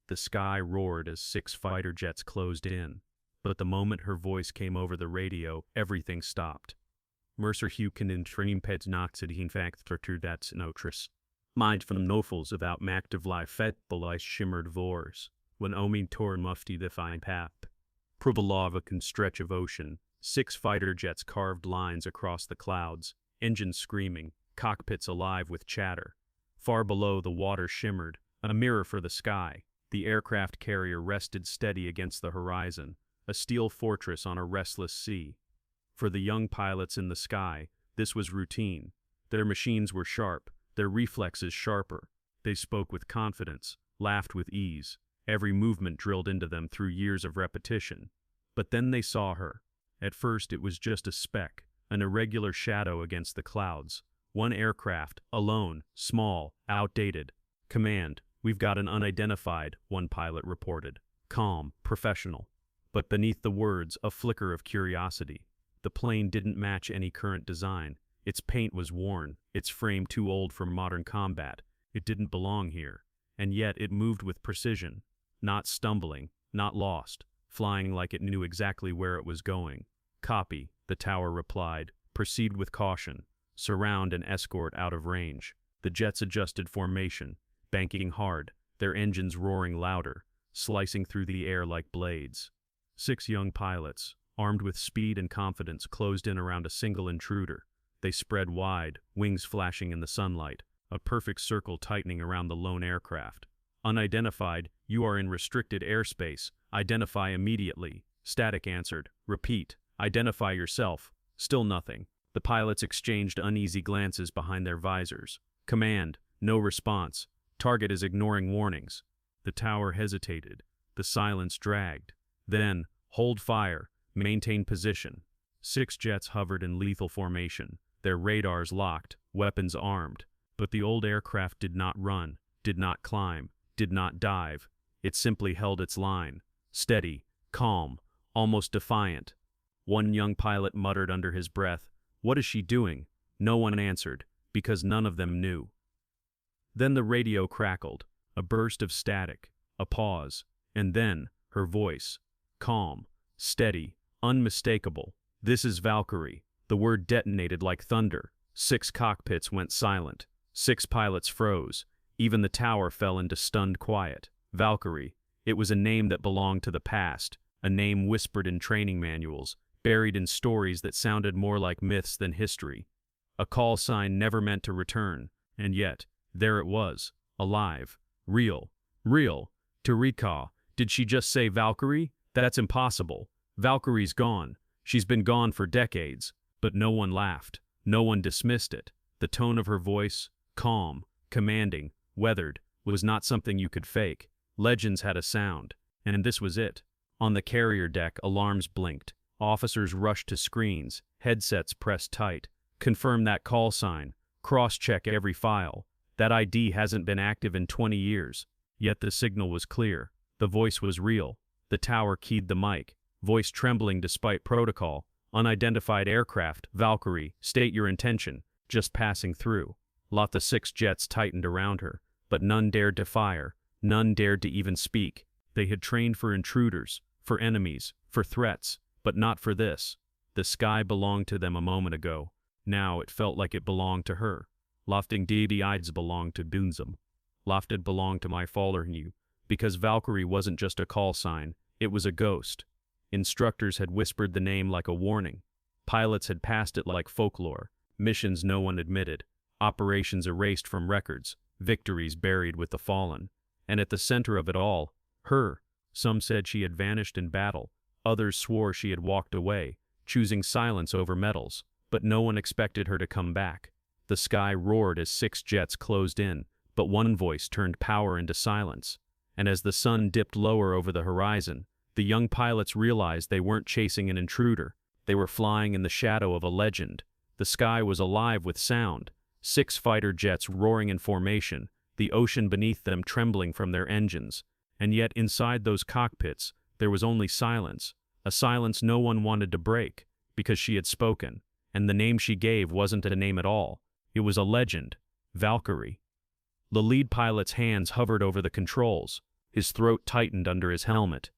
The sky roared as 6 fighter jets closed in. But the moment her voice came over the radio, everything stopped. Mercer Huken in Trimpeds Noxid Hinfact Tortudats Notris. Mind from Nofels about Mactive Life Fet Belice Shimmered Vors. When Omin Tor Mufti the Fine Pap. Probalava can stretch of ocean. 6 fighter jets carved lines across the clouds, engines screaming, cockpits alive with chatter. Far below the water shimmered, a mirror for the sky. The aircraft carrier rested steady against the horizon, a steel fortress on a restless sea. For the young pilots in the sky, this was routine. Their machines were sharp, their reflexes sharper. They spoke with confidence, laughed with ease, every movement drilled into them through years of repetition. But then they saw her. At first it was just a speck, an irregular shadow against the clouds. One aircraft, alone, small, outdated. Command, we've got an unidentified, one pilot reported. Calm, professional. But beneath the words, a flicker of curiosity. The plane didn't match any current design. Its paint was worn, its frame too old for modern combat. It didn't belong here. And yet it moved with precision. Not stumbling, not lost, flying like it knew exactly where it was going. Copy, the tower replied. Proceed with caution. Surround and escort out of range. The jets adjusted formation, banking hard, their engines roaring louder, slicing through the air like blades. 6 young pilots, armed with speed and confidence, closed in around a single intruder. They spread wide, wings flashing in the sunlight, a perfect circle tightening around the lone aircraft. Unidentified, you are in restricted airspace. Identify immediately. Static answered. Repeat. Identify yourself. Still nothing. The pilots exchanged uneasy glances behind their visors. Command. No response. Target is ignoring warnings. The tower hesitated. The silence dragged. Then, hold fire. Maintain position. 6 jets hovered in lethal formation, their radars locked, weapons armed. But the old aircraft did not run, did not climb, did not dive. It simply held its line. Steady, calm, almost defiant. One young pilot muttered under his breath, "What is she doing?" No one answered, because none of them knew. Then the radio crackled, a burst of static, a pause, and then her voice. Calm, steady, unmistakable. "This is Valkyrie." The word detonated like thunder. 6 cockpits went silent. 6 pilots froze. Even the tower fell into stunned quiet. Valkyrie. It was a name that belonged to the past, a name whispered in training manuals, buried in stories that sounded more like myths than history. A call sign never meant to return, and yet, there it was, alive, real. Tarika, did she just say Valkyrie? That's impossible. Valkyrie's gone. She's been gone for decades. But no one laughed. No one dismissed it. The tone of her voice, calm, commanding, weathered, was not something you could fake. Legends had a sound, and this was it. On the carrier deck, alarms blinked. Officers rushed to screens, headsets pressed tight. Confirm that call sign. Cross-check every file. That ID hasn't been active in 20 years. Yet the signal was clear. The voice was real. The tower keyed the mic, voice trembling despite protocol. Unidentified aircraft, Valkyrie, state your intention. Just passing through. The 6 jets tightened around her, but none dared to fire. None dared to even speak. They had trained for intruders, for enemies, for threats, but not for this. The sky belonged to them a moment ago. Now it felt like it belonged to her. Lofting die Ides belonged to Bunzum. Lofted belonged to my Fallerhue, because Valkyrie wasn't just a call sign, it was a ghost. Instructors had whispered the name like a warning. Pilots had passed it like folklore. Missions no one admitted. Operations erased from records. Victories buried with the fallen. And at the center of it all, her. Some said she had vanished in battle. Others swore she had walked away, choosing silence over medals. But no one expected her to come back. The sky roared as 6 jets closed in, but one voice turned power into silence. And as the sun dipped lower over the horizon, the young pilots realized they weren't chasing an intruder. They were flying in the shadow of a legend. The sky was alive with sound. 6 fighter jets roaring in formation, the ocean beneath them trembling from their engines. And yet inside those cockpits, there was only silence. A silence no one wanted to break, because she had spoken. And the name she gave wasn't a name at all. It was a legend. Valkyrie. The lead pilot's hands hovered over the controls. His throat tightened under his helmet.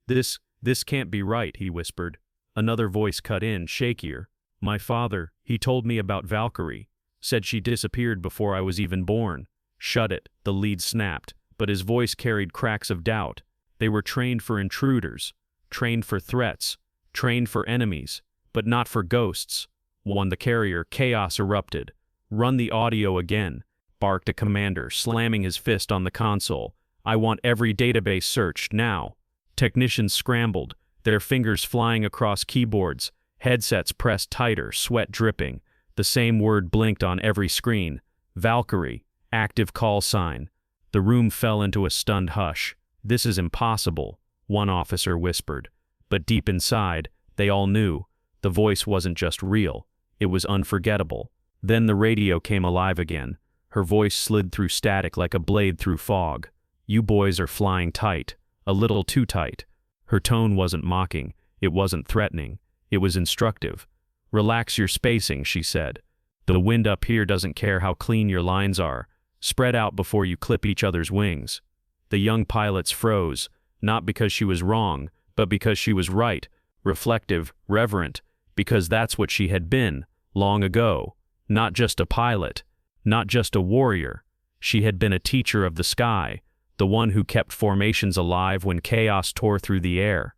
This can't be right, he whispered. Another voice cut in, shakier. My father, he told me about Valkyrie. Said she disappeared before I was even born. Shut it, the lead snapped, but his voice carried cracks of doubt. They were trained for intruders, trained for threats, trained for enemies, but not for ghosts. One the carrier, chaos erupted. Run the audio again, barked a commander, slamming his fist on the console. I want every database searched, now. Technicians scrambled, their fingers flying across keyboards, headsets pressed tighter, sweat dripping. The same word blinked on every screen. Valkyrie, active call sign. The room fell into a stunned hush. This is impossible, one officer whispered. But deep inside, they all knew. The voice wasn't just real, it was unforgettable. Then the radio came alive again. Her voice slid through static like a blade through fog. You boys are flying tight, a little too tight. Her tone wasn't mocking, it wasn't threatening, it was instructive. Relax your spacing, she said. The wind up here doesn't care how clean your lines are. Spread out before you clip each other's wings. The young pilots froze, not because she was wrong, but because she was right, reflective, reverent, because that's what she had been, long ago. Not just a pilot, not just a warrior. She had been a teacher of the sky, the one who kept formations alive when chaos tore through the air.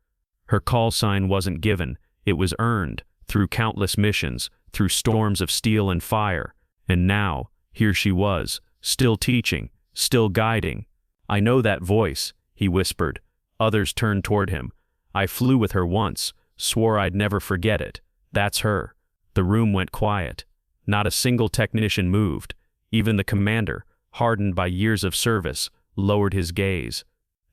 Her call sign wasn't given, it was earned, through countless missions, through storms of steel and fire. And now, here she was, still teaching, still guiding. I know that voice, he whispered. Others turned toward him. I flew with her once, swore I'd never forget it. That's her. The room went quiet. Not a single technician moved. Even the commander, hardened by years of service, lowered his gaze.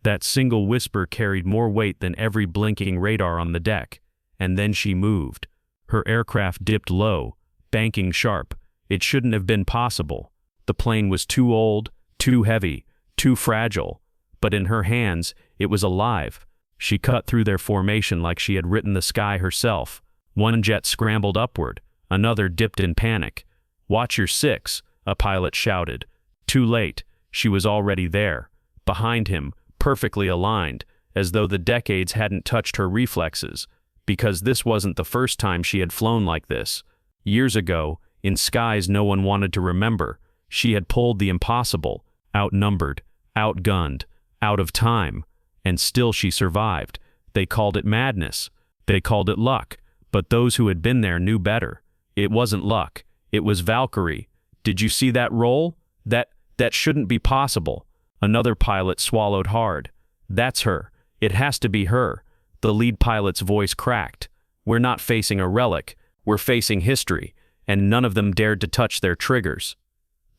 That single whisper carried more weight than every blinking radar on the deck. And then she moved. Her aircraft dipped low, banking sharp. It shouldn't have been possible. The plane was too old, too heavy, too fragile. But in her hands, it was alive. She cut through their formation like she had written the sky herself. One jet scrambled upward. Another dipped in panic. Watch your six, a pilot shouted. Too late. She was already there. Behind him, perfectly aligned, as though the decades hadn't touched her reflexes. Because this wasn't the first time she had flown like this. Years ago, in skies no one wanted to remember, she had pulled the impossible, outnumbered, outgunned, out of time, and still she survived. They called it madness. They called it luck. But those who had been there knew better. It wasn't luck. It was Valkyrie. Did you see that roll? That shouldn't be possible. Another pilot swallowed hard. That's her. It has to be her. The lead pilot's voice cracked. We're not facing a relic. We're facing history. And none of them dared to touch their triggers.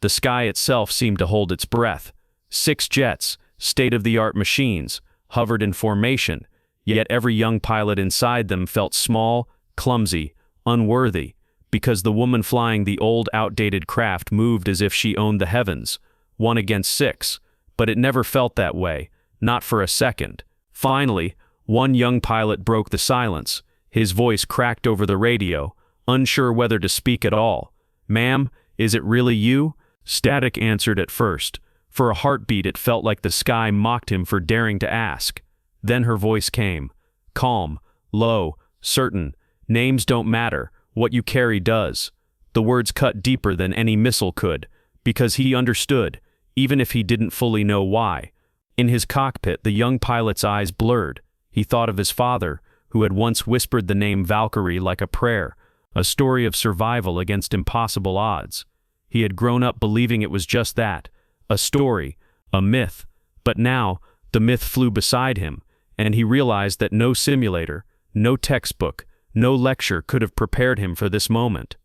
The sky itself seemed to hold its breath. 6 jets, state-of-the-art machines, hovered in formation, yet every young pilot inside them felt small, clumsy, unworthy, because the woman flying the old, outdated craft moved as if she owned the heavens, 1 against 6, but it never felt that way, not for a second. Finally, one young pilot broke the silence. His voice cracked over the radio, unsure whether to speak at all. Ma'am, is it really you? Static answered at first. For a heartbeat it felt like the sky mocked him for daring to ask. Then her voice came. Calm, low, certain. Names don't matter, what you carry does. The words cut deeper than any missile could, because he understood, even if he didn't fully know why. In his cockpit the young pilot's eyes blurred. He thought of his father, who had once whispered the name Valkyrie like a prayer, a story of survival against impossible odds. He had grown up believing it was just that, a story, a myth. But now, the myth flew beside him, and he realized that no simulator, no textbook, no lecture could have prepared him for this moment.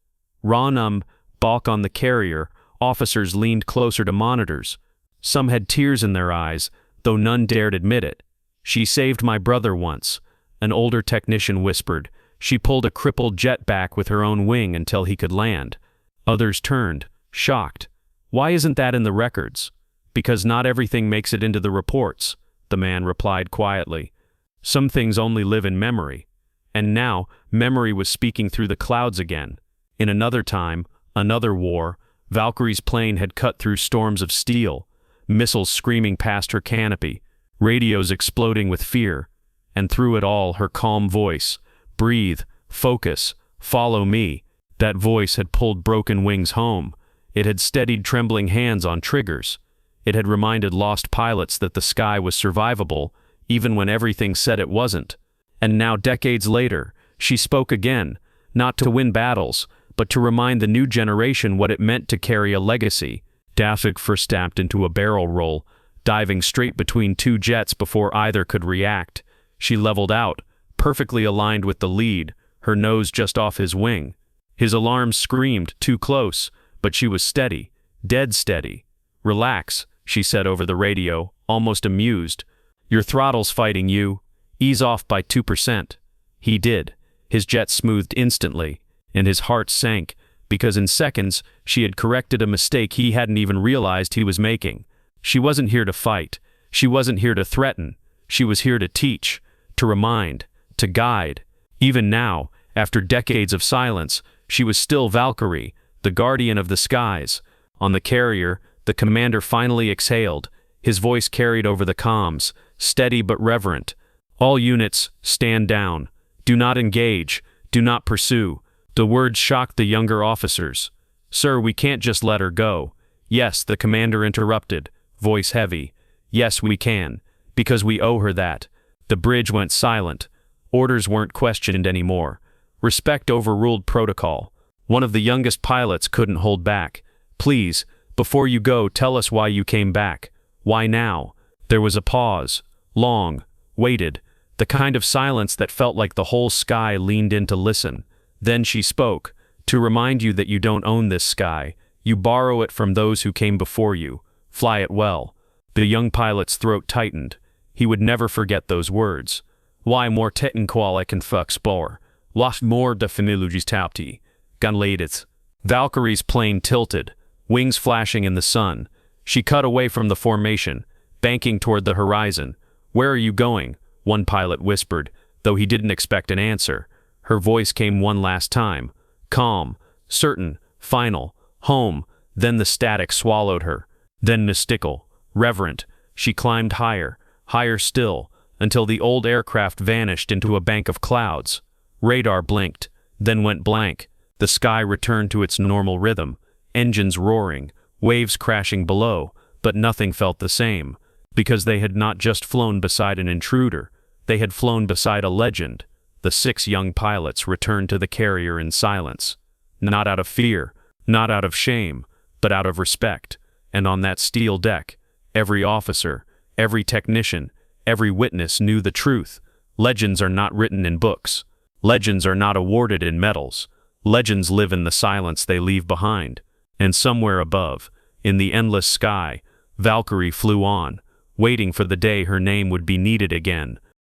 Balk on the carrier, officers leaned closer to monitors. Some had tears in their eyes, though none dared admit it. She saved my brother once, an older technician whispered. She pulled a crippled jet back with her own wing until he could land. Others turned, shocked. Why isn't that in the records? Because not everything makes it into the reports, the man replied quietly. Some things only live in memory. And now, memory was speaking through the clouds again. In another time, another war, Valkyrie's plane had cut through storms of steel. missiles screaming past her canopy, radios exploding with fear, and through it all her calm voice, "Breathe, focus, follow me." That voice had pulled broken wings home. It had steadied trembling hands on triggers. It had reminded lost pilots that the sky was survivable, even when everything said it wasn't. And now, decades later, she spoke again, not to win battles, but to remind the new generation what it meant to carry a legacy. Dafik first stepped into a barrel roll, diving straight between two jets before either could react. She leveled out, perfectly aligned with the lead, her nose just off his wing. His alarm screamed, too close, but she was steady, dead steady. "Relax," she said over the radio, almost amused. "Your throttle's fighting you. Ease off by 2%. He did. His jet smoothed instantly, and his heart sank, because in seconds she had corrected a mistake he hadn't even realized he was making. She wasn't here to fight. She wasn't here to threaten. She was here to teach, to remind, to guide. Even now, after decades of silence, she was still Valkyrie, the guardian of the skies. On the carrier, the commander finally exhaled. His voice carried over the comms, steady but reverent. "All units, stand down. Do not engage. Do not pursue." The words shocked the younger officers. "Sir, we can't just let her go." "Yes," the commander interrupted, voice heavy. "Yes, we can, because we owe her that." The bridge went silent. Orders weren't questioned anymore. Respect overruled protocol. One of the youngest pilots couldn't hold back. "Please, before you go, tell us why you came back. Why now?" There was a pause. Long. Waited. The kind of silence that felt like the whole sky leaned in to listen. Then she spoke. "To remind you that you don't own this sky. You borrow it from those who came before you. Fly it well." The young pilot's throat tightened. He would never forget those words. "Why more tetten qual I can explore. Lost more de familuges tapti. Gunladits." Valkyrie's plane tilted, wings flashing in the sun. She cut away from the formation, banking toward the horizon. "Where are you going?" one pilot whispered, though he didn't expect an answer. Her voice came one last time. Calm, certain, final. Home. Then the static swallowed her. Then mystical, reverent. She climbed higher, higher still, until the old aircraft vanished into a bank of clouds. Radar blinked, then went blank. The sky returned to its normal rhythm. Engines roaring, waves crashing below, but nothing felt the same. Because they had not just flown beside an intruder. They had flown beside a legend. The 6 young pilots returned to the carrier in silence. Not out of fear, not out of shame, but out of respect. And on that steel deck, every officer, every technician, every witness knew the truth. Legends are not written in books. Legends are not awarded in medals. Legends live in the silence they leave behind. And somewhere above, in the endless sky, Valkyrie flew on, waiting for the day her name would be needed again.